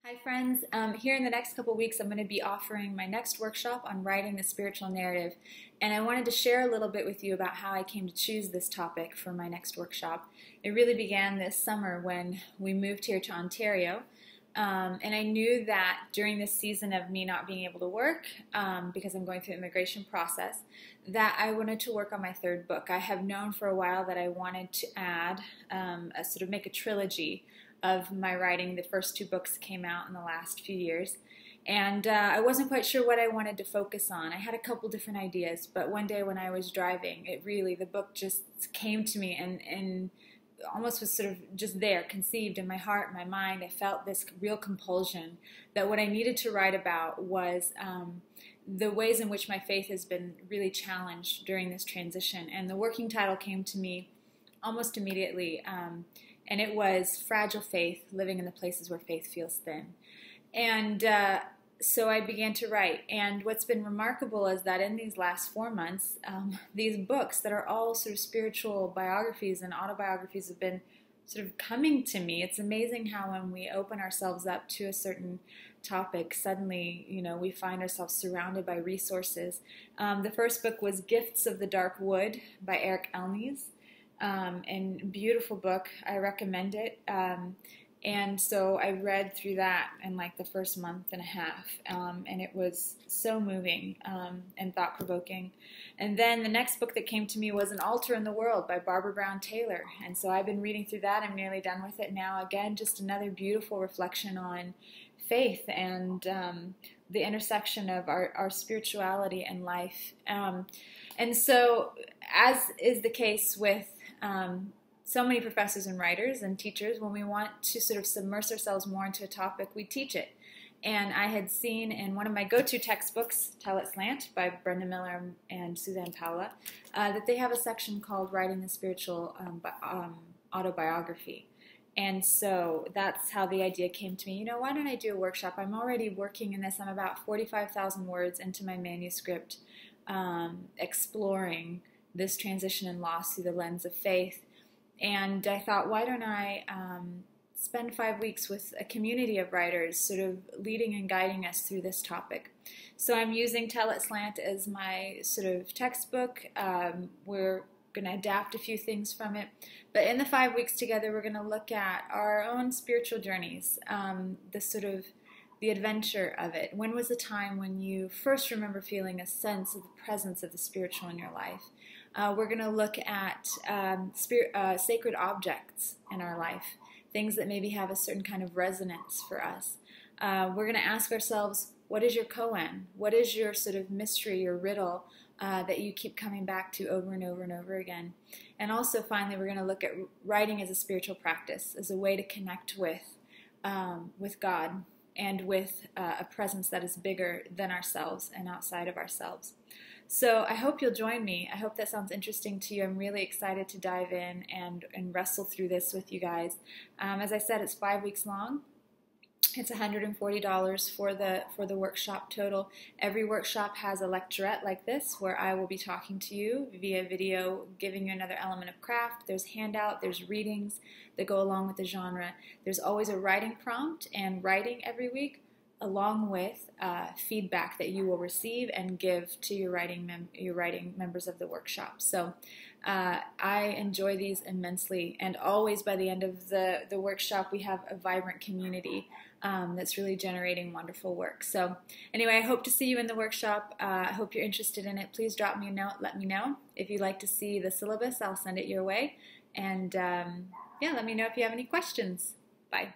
Hi friends, here in the next couple weeks I'm going to be offering my next workshop on writing the spiritual narrative, and I wanted to share a little bit with you about how I came to choose this topic for my next workshop. It really began this summer when we moved here to Ontario, and I knew that during this season of me not being able to work because I'm going through the immigration process, that I wanted to work on my third book. I have known for a while that I wanted to add make a trilogy of my writing. The first two books came out in the last few years, and I wasn't quite sure what I wanted to focus on. I had a couple different ideas, but one day when I was driving, the book just came to me and almost was sort of just there, conceived in my heart, my mind. I felt this real compulsion that what I needed to write about was the ways in which my faith has been really challenged during this transition. And the working title came to me almost immediately, and it was Fragile Faith, Living in the Places Where Faith Feels Thin. And so I began to write. And what's been remarkable is that in these last 4 months, these books that are all sort of spiritual biographies and autobiographies have been sort of coming to me. It's amazing how when we open ourselves up to a certain topic, suddenly, we find ourselves surrounded by resources. The first book was Gifts of the Dark Wood by Eric Elnes. And beautiful book. I recommend it. And so I read through that in like the first month and a half, and it was so moving and thought-provoking. And then the next book that came to me was An Altar in the World by Barbara Brown Taylor. And so I've been reading through that. I'm nearly done with it now. Again, just another beautiful reflection on faith and the intersection of our spirituality and life. And so, as is the case with so many professors and writers and teachers, when we want to sort of submerge ourselves more into a topic, we teach it. And I had seen in one of my go-to textbooks, Tell It Slant by Brenda Miller and Suzanne Paula, that they have a section called Writing the Spiritual Autobiography. And so that's how the idea came to me. Why don't I do a workshop? I'm already working in this. I'm about 45,000 words into my manuscript, exploring this transition and loss through the lens of faith. And I thought, why don't I spend 5 weeks with a community of writers sort of leading and guiding us through this topic. So I'm using Tell It Slant as my sort of textbook. We're going to adapt a few things from it. But in the 5 weeks together, we're going to look at our own spiritual journeys, the adventure of it. When was the time when you first remember feeling a sense of the presence of the spiritual in your life? We're going to look at sacred objects in our life, things that maybe have a certain kind of resonance for us. We're going to ask ourselves, what is your koan? What is your sort of mystery, your riddle that you keep coming back to over and over and over again? And also, finally, we're going to look at writing as a spiritual practice, as a way to connect with God and with a presence that is bigger than ourselves and outside of ourselves. So I hope you'll join me. I hope that sounds interesting to you. I'm really excited to dive in and wrestle through this with you guys. As I said, it's 5 weeks long. It's $140 for the workshop total. Every workshop has a lecturette like this where I will be talking to you via video, giving you another element of craft. There's handout, there's readings that go along with the genre. There's always a writing prompt and writing every week, along with feedback that you will receive and give to your writing members of the workshop. So I enjoy these immensely, and always by the end of the workshop we have a vibrant community that's really generating wonderful work. So anyway, I hope to see you in the workshop. I hope you're interested in it. Please drop me a note, let me know. If you'd like to see the syllabus, I'll send it your way. And yeah, let me know if you have any questions. Bye.